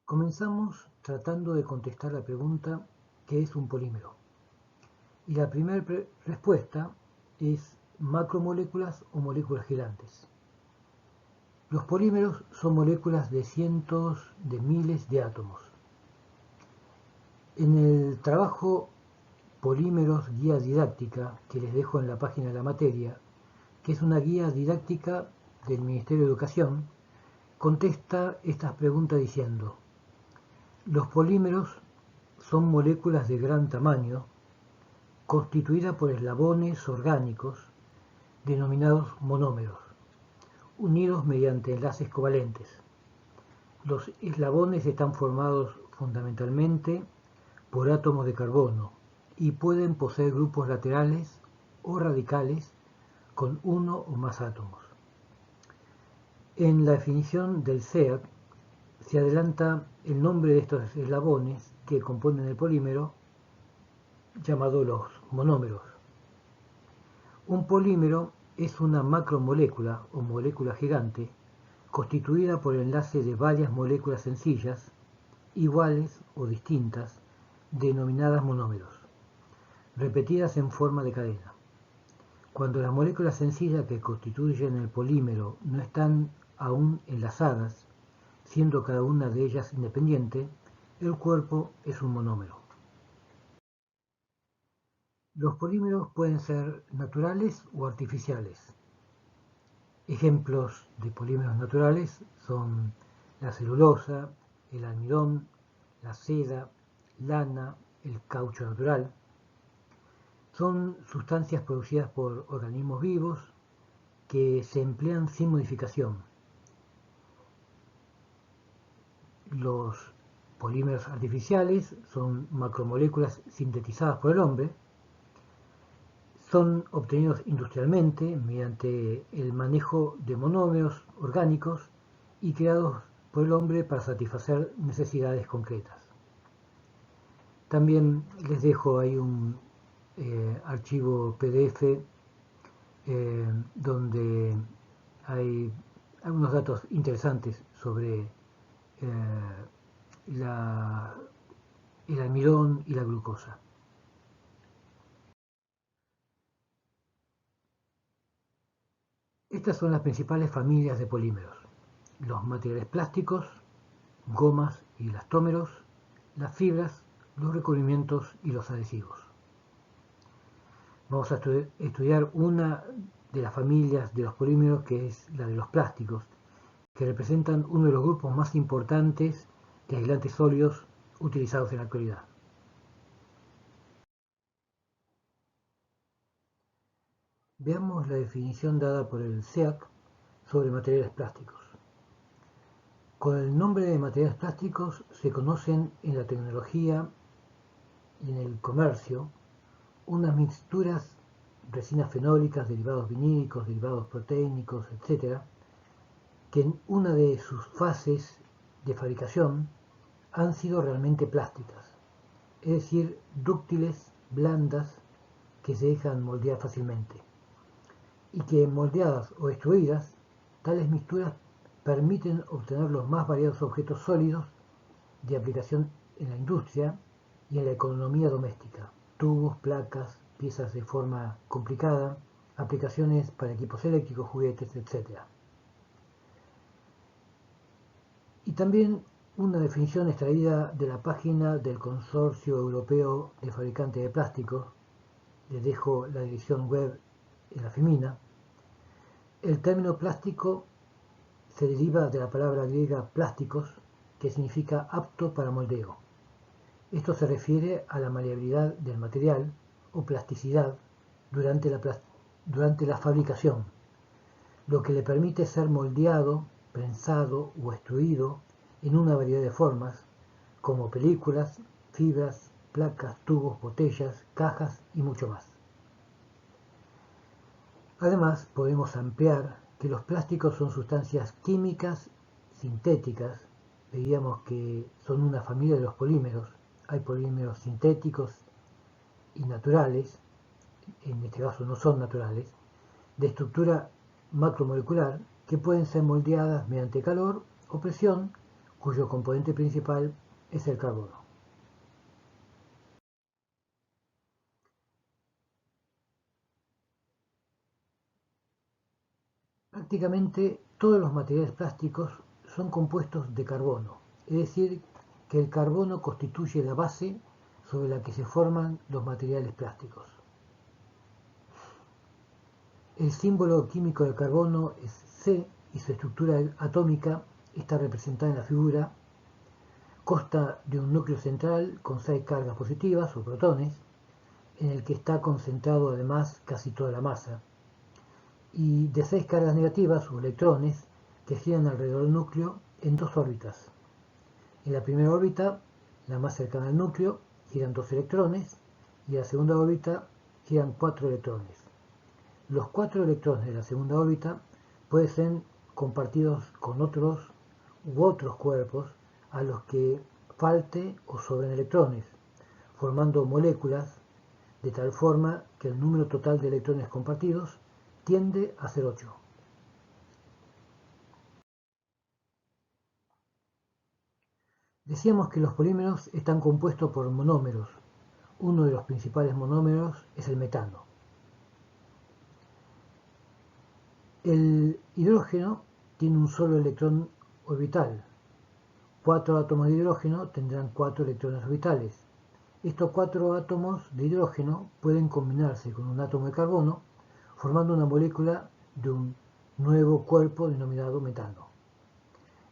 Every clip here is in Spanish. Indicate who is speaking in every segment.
Speaker 1: Comenzamos tratando de contestar la pregunta ¿qué es un polímero? Y la primera respuesta es macromoléculas o moléculas gigantes. Los polímeros son moléculas de cientos de miles de átomos. En el trabajo Polímeros Guía Didáctica, que les dejo en la página de la materia, que es una guía didáctica del Ministerio de Educación, contesta estas preguntas diciendo: los polímeros son moléculas de gran tamaño constituidas por eslabones orgánicos denominados monómeros, unidos mediante enlaces covalentes. Los eslabones están formados fundamentalmente por átomos de carbono y pueden poseer grupos laterales o radicales con uno o más átomos. En la definición del SEAC se adelanta el nombre de estos eslabones que componen el polímero, llamado los monómeros. Un polímero es una macromolécula o molécula gigante constituida por el enlace de varias moléculas sencillas, iguales o distintas, denominadas monómeros, repetidas en forma de cadena. Cuando las moléculas sencillas que constituyen el polímero no están aún enlazadas, siendo cada una de ellas independiente, el cuerpo es un monómero. Los polímeros pueden ser naturales o artificiales. Ejemplos de polímeros naturales son la celulosa, el almidón, la seda, lana, el caucho natural. Son sustancias producidas por organismos vivos que se emplean sin modificación. Los polímeros artificiales son macromoléculas sintetizadas por el hombre. Son obtenidos industrialmente mediante el manejo de monómeros orgánicos y creados por el hombre para satisfacer necesidades concretas. También les dejo ahí un archivo PDF donde hay algunos datos interesantes sobre el almidón y la glucosa. Estas son las principales familias de polímeros: los materiales plásticos, gomas y elastómeros, las fibras, los recubrimientos y los adhesivos. Vamos a estudiar una de las familias de los polímeros, que es la de los plásticos, que representan uno de los grupos más importantes de aislantes sólidos utilizados en la actualidad. Veamos la definición dada por el SEAC sobre materiales plásticos. Con el nombre de materiales plásticos se conocen en la tecnología y en el comercio unas mixturas, resinas fenólicas, derivados vinílicos, derivados proteínicos, etc., que en una de sus fases de fabricación han sido realmente plásticas, es decir, dúctiles, blandas, que se dejan moldear fácilmente, y que moldeadas o extruidas, tales mixturas permiten obtener los más variados objetos sólidos de aplicación en la industria y en la economía doméstica: tubos, placas, piezas de forma complicada, aplicaciones para equipos eléctricos, juguetes, etc. Y también una definición extraída de la página del Consorcio Europeo de Fabricantes de Plásticos. Les dejo la dirección web en la femina. El término plástico se deriva de la palabra griega plásticos, que significa apto para moldeo. Esto se refiere a la maleabilidad del material o plasticidad durante la fabricación, lo que le permite ser moldeado, prensado o extruido en una variedad de formas, como películas, fibras, placas, tubos, botellas, cajas y mucho más. Además, podemos ampliar que los plásticos son sustancias químicas sintéticas. Veíamos que son una familia de los polímeros. Hay polímeros sintéticos y naturales, en este caso no son naturales, de estructura macromolecular, que pueden ser moldeadas mediante calor o presión cuyo componente principal es el carbono. Prácticamente todos los materiales plásticos son compuestos de carbono, es decir, que el carbono constituye la base sobre la que se forman los materiales plásticos. El símbolo químico del carbono es C y su estructura atómica está representada en la figura. Consta de un núcleo central con 6 cargas positivas o protones, en el que está concentrado además casi toda la masa, y de 6 cargas negativas o electrones que giran alrededor del núcleo en 2 órbitas. En la primera órbita, la más cercana al núcleo, giran 2 electrones y en la segunda órbita giran 4 electrones. Los 4 electrones de la segunda órbita pueden ser compartidos con otros u otros cuerpos a los que falte o sobren electrones, formando moléculas de tal forma que el número total de electrones compartidos tiende a ser 8. Decíamos que los polímeros están compuestos por monómeros. Uno de los principales monómeros es el metano. El hidrógeno tiene un solo electrón orbital. 4 átomos de hidrógeno tendrán 4 electrones orbitales. Estos 4 átomos de hidrógeno pueden combinarse con un átomo de carbono, formando una molécula de un nuevo cuerpo denominado metano.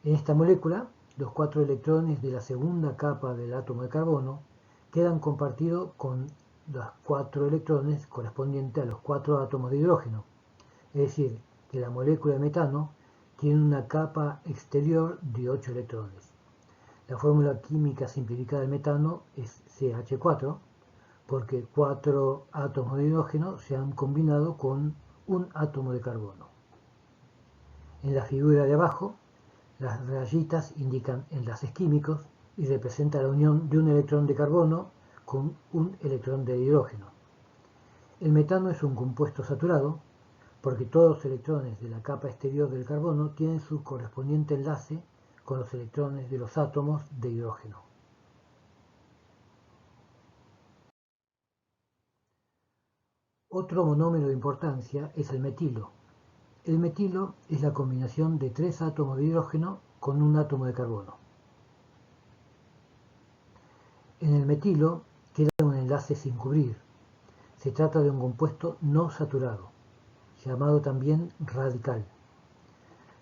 Speaker 1: En esta molécula, los 4 electrones de la segunda capa del átomo de carbono quedan compartidos con los 4 electrones correspondientes a los 4 átomos de hidrógeno, es decir, que la molécula de metano tiene una capa exterior de 8 electrones. La fórmula química simplificada del metano es CH4, porque 4 átomos de hidrógeno se han combinado con un átomo de carbono. En la figura de abajo, las rayitas indican enlaces químicos y representan la unión de un electrón de carbono con un electrón de hidrógeno. El metano es un compuesto saturado porque todos los electrones de la capa exterior del carbono tienen su correspondiente enlace con los electrones de los átomos de hidrógeno. Otro monómero de importancia es el metilo. El metilo es la combinación de 3 átomos de hidrógeno con un átomo de carbono. En el metilo queda un enlace sin cubrir. Se trata de un compuesto no saturado, llamado también radical.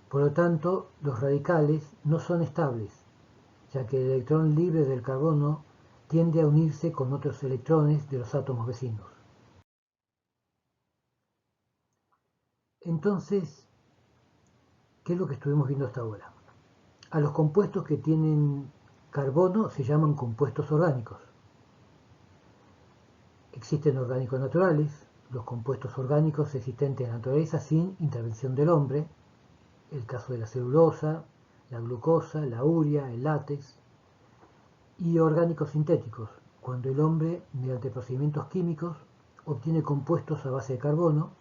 Speaker 1: Por lo tanto, los radicales no son estables, ya que el electrón libre del carbono tiende a unirse con otros electrones de los átomos vecinos. Entonces, ¿qué es lo que estuvimos viendo hasta ahora? A los compuestos que tienen carbono se llaman compuestos orgánicos. Existen orgánicos naturales, los compuestos orgánicos existentes en la naturaleza sin intervención del hombre, el caso de la celulosa, la glucosa, la urea, el látex, y orgánicos sintéticos, cuando el hombre, mediante procedimientos químicos, obtiene compuestos a base de carbono.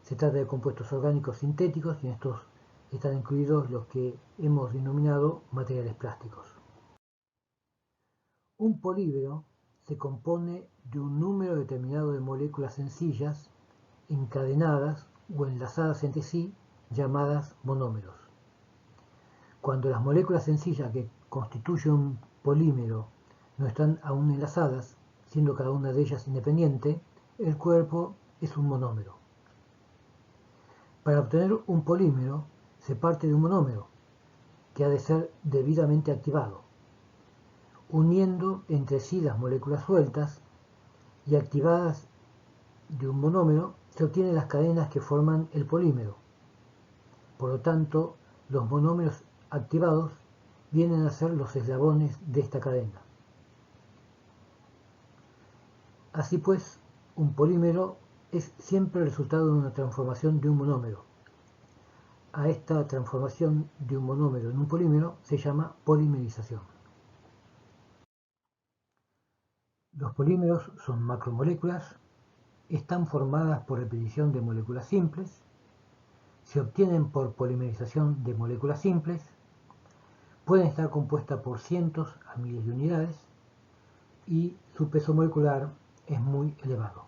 Speaker 1: Se trata de compuestos orgánicos sintéticos y en estos están incluidos los que hemos denominado materiales plásticos. Un polímero se compone de un número determinado de moléculas sencillas, encadenadas o enlazadas entre sí, llamadas monómeros. Cuando las moléculas sencillas que constituyen un polímero no están aún enlazadas, siendo cada una de ellas independiente, el cuerpo es un monómero. Para obtener un polímero se parte de un monómero, que ha de ser debidamente activado, uniendo entre sí las moléculas sueltas y activadas de un monómero se obtienen las cadenas que forman el polímero. Por lo tanto, los monómeros activados vienen a ser los eslabones de esta cadena. Así pues, un polímero es siempre el resultado de una transformación de un monómero. A esta transformación de un monómero en un polímero se llama polimerización. Los polímeros son macromoléculas, están formadas por repetición de moléculas simples, se obtienen por polimerización de moléculas simples, Pueden estar compuestas por cientos a miles de unidades y su peso molecular es muy elevado.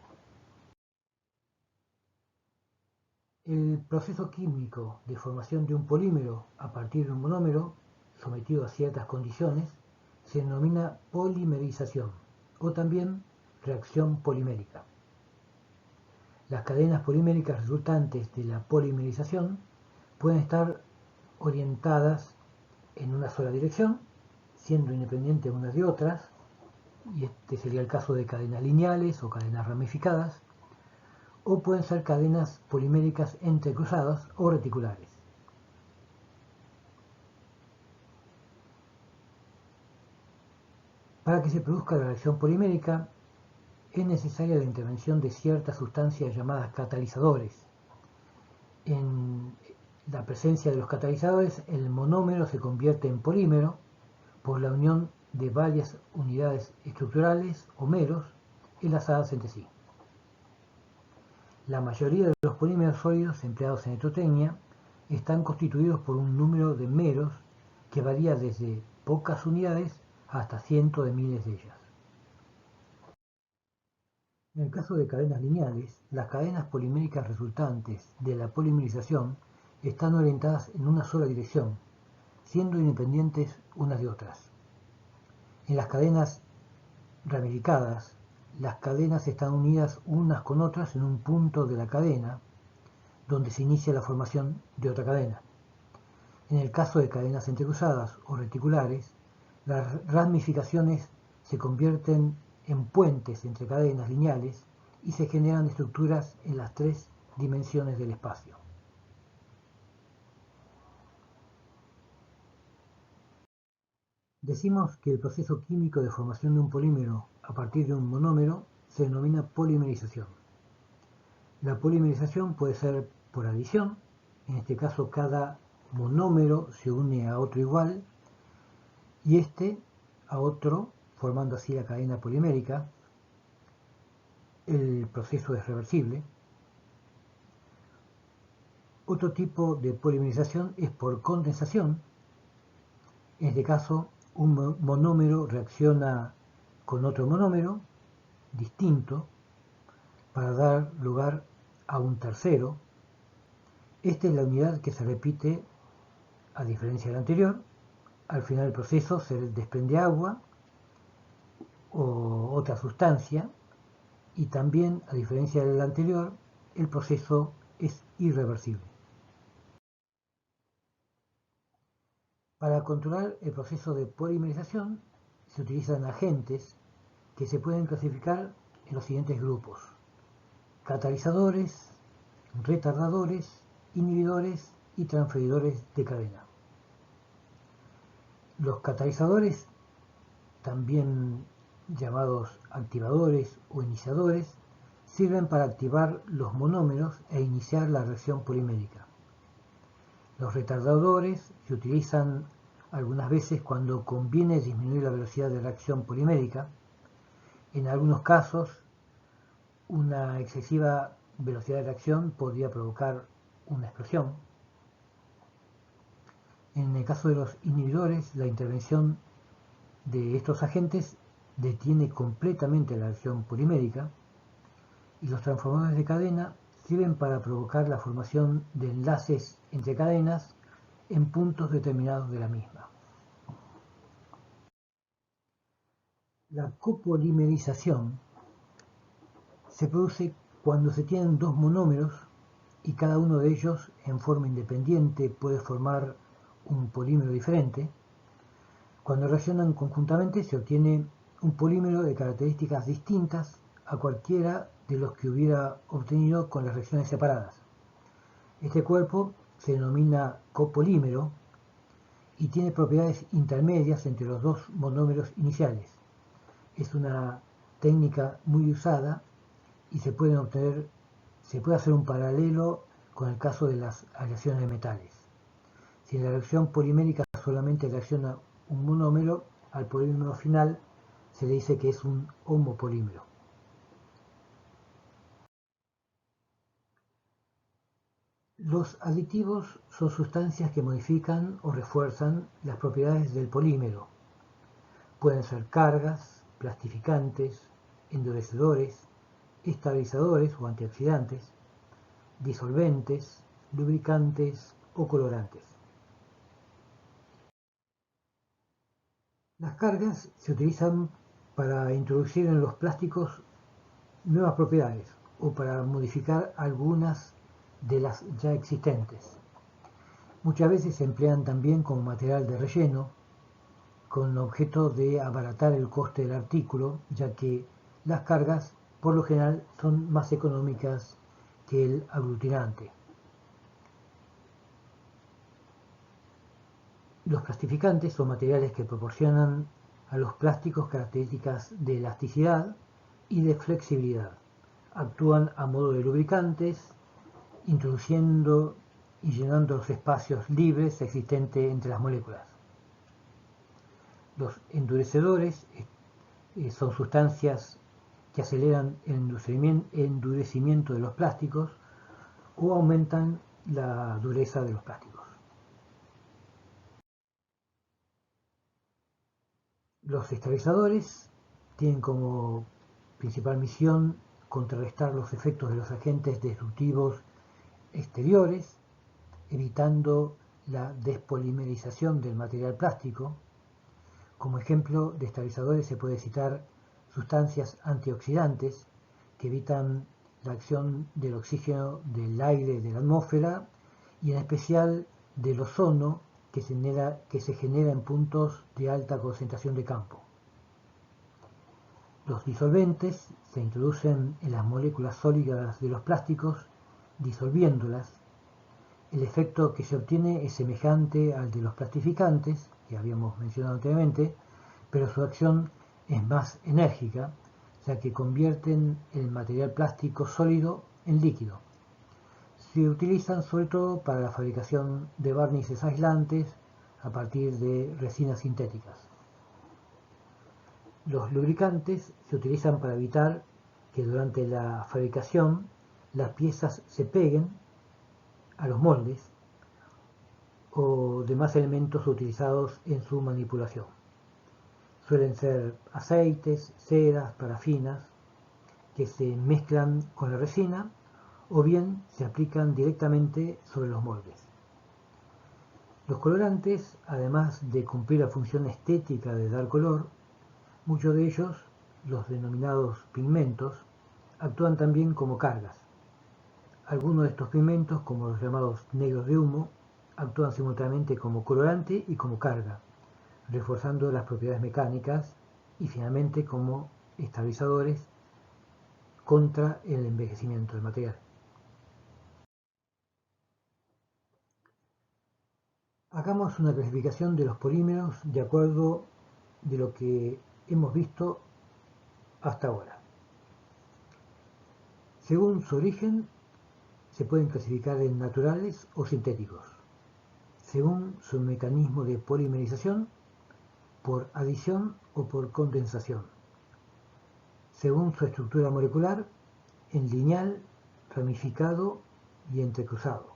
Speaker 1: El proceso químico de formación de un polímero a partir de un monómero, sometido a ciertas condiciones, se denomina polimerización o también reacción polimérica. Las cadenas poliméricas resultantes de la polimerización pueden estar orientadas en una sola dirección, siendo independientes unas de otras, y este sería el caso de cadenas lineales o cadenas ramificadas, o pueden ser cadenas poliméricas entrecruzadas o reticulares. Para que se produzca la reacción polimérica, es necesaria la intervención de ciertas sustancias llamadas catalizadores. En la presencia de los catalizadores, el monómero se convierte en polímero por la unión de varias unidades estructurales o meros enlazadas entre sí. La mayoría de los polímeros sólidos empleados en electrotecnia están constituidos por un número de meros que varía desde pocas unidades hasta cientos de miles de ellas. En el caso de cadenas lineales, las cadenas poliméricas resultantes de la polimerización están orientadas en una sola dirección, siendo independientes unas de otras. En las cadenas ramificadas, las cadenas están unidas unas con otras en un punto de la cadena, donde se inicia la formación de otra cadena. En el caso de cadenas entrecruzadas o reticulares, las ramificaciones se convierten en puentes entre cadenas lineales y se generan estructuras en las tres dimensiones del espacio. Decimos que el proceso químico de formación de un polímero a partir de un monómero se denomina polimerización. La polimerización puede ser por adición, en este caso cada monómero se une a otro igual y este a otro, formando así la cadena polimérica. El proceso es reversible. Otro tipo de polimerización es por condensación. En este caso, un monómero reacciona con otro monómero distinto para dar lugar a un tercero. Esta es la unidad que se repite a diferencia del anterior. Al final del proceso se desprende agua o otra sustancia y también, a diferencia del anterior, el proceso es irreversible. Para controlar el proceso de polimerización se utilizan agentes que se pueden clasificar en los siguientes grupos: catalizadores, retardadores, inhibidores y transferidores de cadena. Los catalizadores, también llamados activadores o iniciadores, sirven para activar los monómeros e iniciar la reacción polimérica. Los retardadores se utilizan algunas veces cuando conviene disminuir la velocidad de reacción polimérica. En algunos casos, una excesiva velocidad de reacción podría provocar una explosión. En el caso de los inhibidores, la intervención de estos agentes detiene completamente la reacción polimérica, y los transformadores de cadena sirven para provocar la formación de enlaces entre cadenas en puntos determinados de la misma. La copolimerización se produce cuando se tienen dos monómeros y cada uno de ellos en forma independiente puede formar un polímero diferente. Cuando reaccionan conjuntamente se obtiene un polímero de características distintas a cualquiera de los que hubiera obtenido con las reacciones separadas. Este cuerpo se denomina copolímero y tiene propiedades intermedias entre los dos monómeros iniciales. Es una técnica muy usada y se puede hacer un paralelo con el caso de las aleaciones de metales. Si en la reacción polimérica solamente reacciona un monómero, al polímero final se le dice que es un Los aditivos son sustancias que modifican o refuerzan las propiedades del polímero. Pueden ser cargas, plastificantes, endurecedores, estabilizadores o antioxidantes, disolventes, lubricantes o colorantes. Las cargas se utilizan para introducir en los plásticos nuevas propiedades o para modificar algunas de las ya existentes. Muchas veces se emplean también como material de relleno, con objeto de abaratar el coste del artículo, ya que las cargas por lo general son más económicas que el aglutinante. Los plastificantes son materiales que proporcionan a los plásticos características de elasticidad y de flexibilidad. Actúan a modo de lubricantes, introduciendo y llenando los espacios libres existentes entre las moléculas. Los endurecedores son sustancias que aceleran el endurecimiento de los plásticos o aumentan la dureza de los plásticos. Los estabilizadores tienen como principal misión contrarrestar los efectos de los agentes destructivos exteriores, evitando la despolimerización del material plástico. Como ejemplo de estabilizadores se puede citar sustancias antioxidantes que evitan la acción del oxígeno del aire de la atmósfera y en especial del ozono que se genera en puntos de alta concentración de campo. Los disolventes se introducen en las moléculas sólidas de los plásticos disolviéndolas. El efecto que se obtiene es semejante al de los plastificantes, que habíamos mencionado anteriormente, pero su acción es más enérgica, ya que convierten el material plástico sólido en líquido. Se utilizan sobre todo para la fabricación de barnices aislantes a partir de resinas sintéticas. Los lubricantes se utilizan para evitar que durante la fabricación las piezas se peguen a los moldes o demás elementos utilizados en su manipulación. Suelen ser aceites, ceras, parafinas, que se mezclan con la resina o bien se aplican directamente sobre los moldes. Los colorantes, además de cumplir la función estética de dar color, muchos de ellos, los denominados pigmentos, actúan también como cargas. Algunos de estos pigmentos, como los llamados negros de humo, actúan simultáneamente como colorante y como carga, reforzando las propiedades mecánicas y finalmente como estabilizadores contra el envejecimiento del material. Hagamos una clasificación de los polímeros de acuerdo de lo que hemos visto hasta ahora. Según su origen, se pueden clasificar en naturales o sintéticos. Según su mecanismo de polimerización, por adición o por condensación. Según su estructura molecular, en lineal, ramificado y entrecruzado.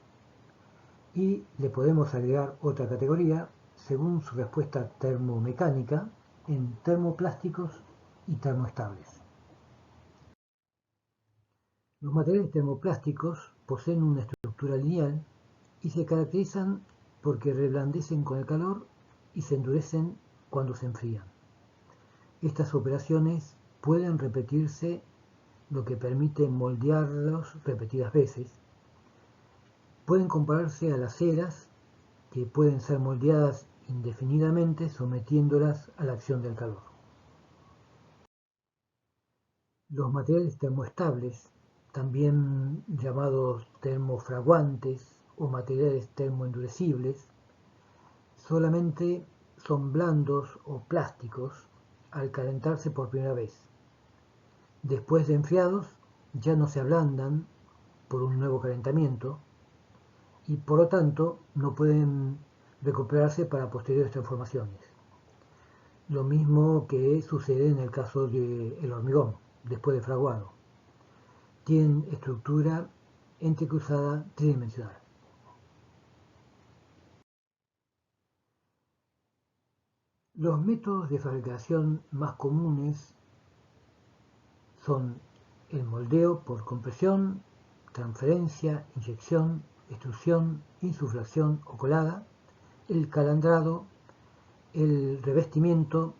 Speaker 1: Y le podemos agregar otra categoría según su respuesta termomecánica en termoplásticos y termoestables. Los materiales termoplásticos poseen una estructura lineal y se caracterizan porque reblandecen con el calor y se endurecen cuando se enfrían. Estas operaciones pueden repetirse, lo que permite moldearlos repetidas veces. Pueden compararse a las ceras, que pueden ser moldeadas indefinidamente sometiéndolas a la acción del calor. Los materiales termoestables, también llamados termofraguantes o materiales termoendurecibles, solamente son blandos o plásticos al calentarse por primera vez. Después de enfriados, ya no se ablandan por un nuevo calentamiento y por lo tanto no pueden recuperarse para posteriores transformaciones. Lo mismo que sucede en el caso del hormigón, después de fraguado. Tienen estructura entrecruzada tridimensional. Los métodos de fabricación más comunes son el moldeo por compresión, transferencia, inyección, extrusión, insuflación o colada, el calandrado, el revestimiento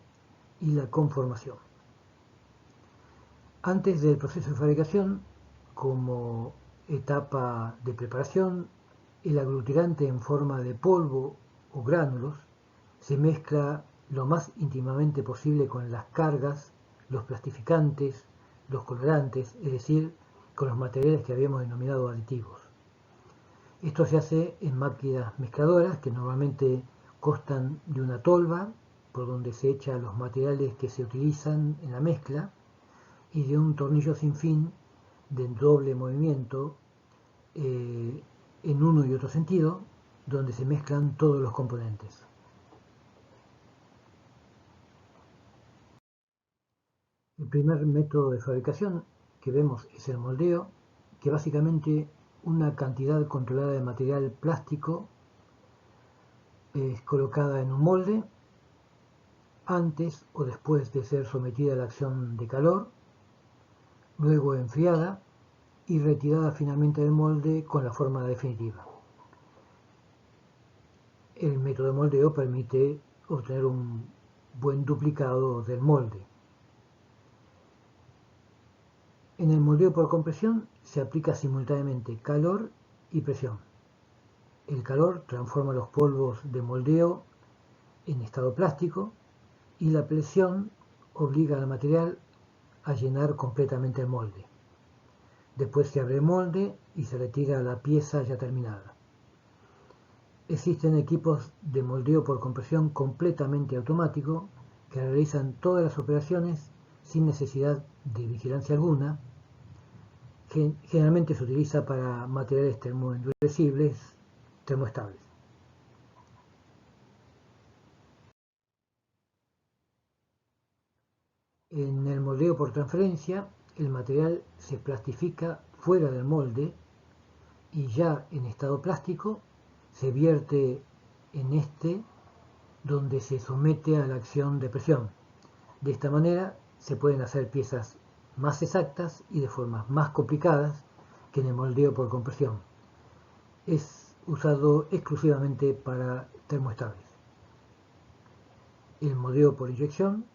Speaker 1: y la conformación. Antes del proceso de fabricación, como etapa de preparación, el aglutinante en forma de polvo o gránulos se mezcla lo más íntimamente posible con las cargas, los plastificantes, los colorantes, es decir, con los materiales que habíamos denominado aditivos. Esto se hace en máquinas mezcladoras que normalmente constan de una tolva por donde se echan los materiales que se utilizan en la mezcla y de un tornillo sin fin de doble movimiento en uno y otro sentido, donde se mezclan todos los componentes. El primer método de fabricación que vemos es el moldeo, que básicamente una cantidad controlada de material plástico es colocada en un molde antes o después de ser sometida a la acción de calor, luego enfriada y retirada finalmente del molde con la forma definitiva. El método de moldeo permite obtener un buen duplicado del molde. En el moldeo por compresión se aplica simultáneamente calor y presión. El calor transforma los polvos de moldeo en estado plástico y la presión obliga al material a llenar completamente el molde. Después se abre el molde y se retira la pieza ya terminada. Existen equipos de moldeo por compresión completamente automático que realizan todas las operaciones sin necesidad de vigilancia alguna. Generalmente se utiliza para materiales termoendurecibles, termoestables. En el moldeo por transferencia, el material se plastifica fuera del molde y ya en estado plástico se vierte en este donde se somete a la acción de presión. De esta manera se pueden hacer piezas más exactas y de formas más complicadas que en el moldeo por compresión. Es usado exclusivamente para termoestables. El moldeo por inyección,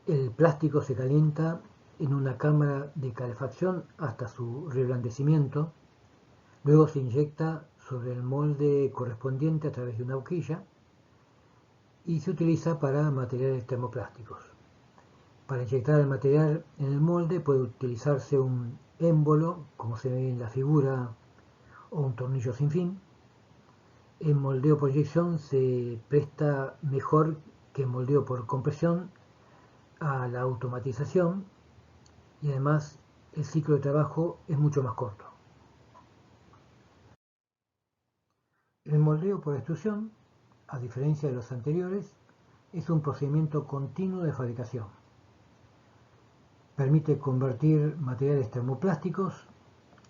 Speaker 1: el plástico se calienta en una cámara de calefacción hasta su reblandecimiento, luego se inyecta sobre el molde correspondiente a través de una boquilla y se utiliza para materiales termoplásticos. Para inyectar el material en el molde puede utilizarse un émbolo, como se ve en la figura, o un tornillo sin fin. El moldeo por inyección se presta mejor que el moldeo por compresión a la automatización y además el ciclo de trabajo es mucho más corto. El moldeo por extrusión, a diferencia de los anteriores, es un procedimiento continuo de fabricación. Permite convertir materiales termoplásticos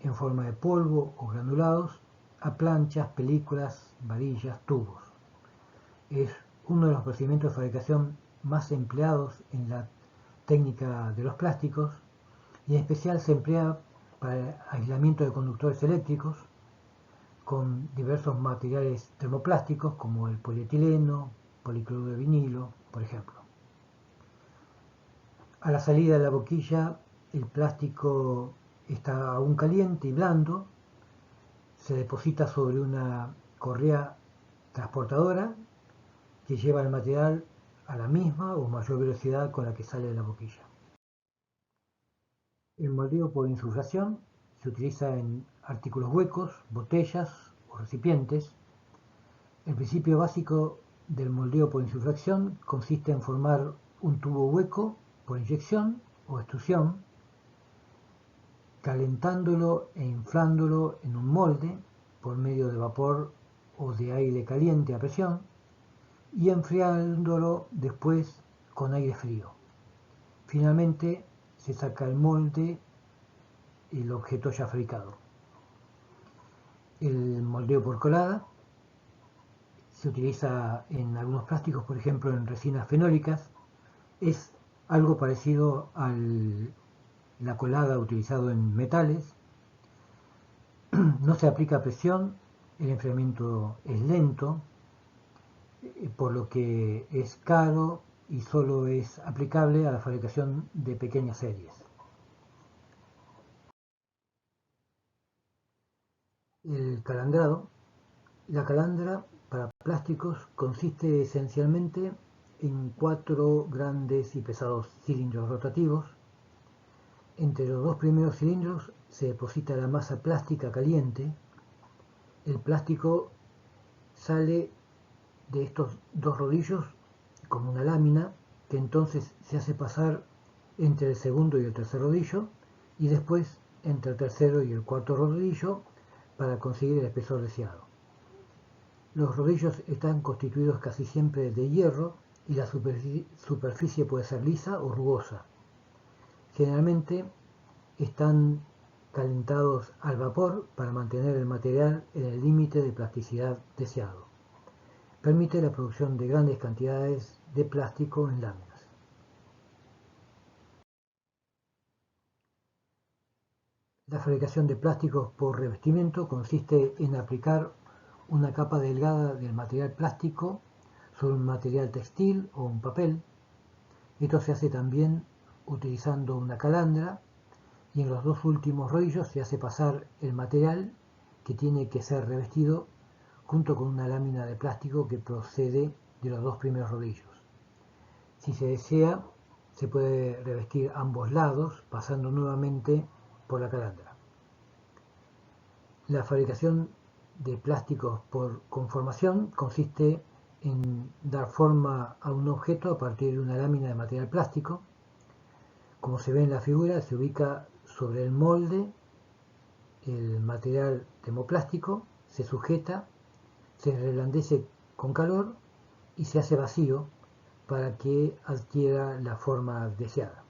Speaker 1: en forma de polvo o granulados a planchas, películas, varillas, tubos. Es uno de los procedimientos de fabricación más empleados en la técnica de los plásticos y en especial se emplea para el aislamiento de conductores eléctricos con diversos materiales termoplásticos como el polietileno, policloruro de vinilo, por ejemplo. A la salida de la boquilla el plástico está aún caliente y blando, se deposita sobre una correa transportadora que lleva el material a la misma o mayor velocidad con la que sale de la boquilla. El moldeo por insuflación se utiliza en artículos huecos, botellas o recipientes. El principio básico del moldeo por insuflación consiste en formar un tubo hueco por inyección o extrusión, calentándolo e inflándolo en un molde por medio de vapor o de aire caliente a presión y enfriándolo después con aire frío. Finalmente se saca el molde y el objeto ya fabricado. El moldeo por colada se utiliza en algunos plásticos, por ejemplo en resinas fenólicas, es algo parecido a la colada utilizado en metales. No se aplica presión, el enfriamiento es lento, por lo que es caro y solo es aplicable a la fabricación de pequeñas series. El calandrado. La calandra para plásticos consiste esencialmente en 4 grandes y pesados cilindros rotativos. Entre los 2 primeros cilindros se deposita la masa plástica caliente. El plástico sale de estos 2 rodillos como una lámina que entonces se hace pasar entre el segundo y el tercer rodillo y después entre el tercero y el cuarto rodillo para conseguir el espesor deseado. Los rodillos están constituidos casi siempre de hierro y la superficie puede ser lisa o rugosa. Generalmente están calentados al vapor para mantener el material en el límite de plasticidad deseado. Permite la producción de grandes cantidades de plástico en láminas. La fabricación de plásticos por revestimiento consiste en aplicar una capa delgada del material plástico sobre un material textil o un papel. Esto se hace también utilizando una calandra y en los 2 últimos rodillos se hace pasar el material que tiene que ser revestido junto con una lámina de plástico que procede de los 2 primeros rodillos. Si se desea, se puede revestir ambos lados pasando nuevamente por la calandra. La fabricación de plásticos por conformación consiste en dar forma a un objeto a partir de una lámina de material plástico. Como se ve en la figura, se ubica sobre el molde el material termoplástico, se sujeta, se reblandece con calor y se hace vacío para que adquiera la forma deseada.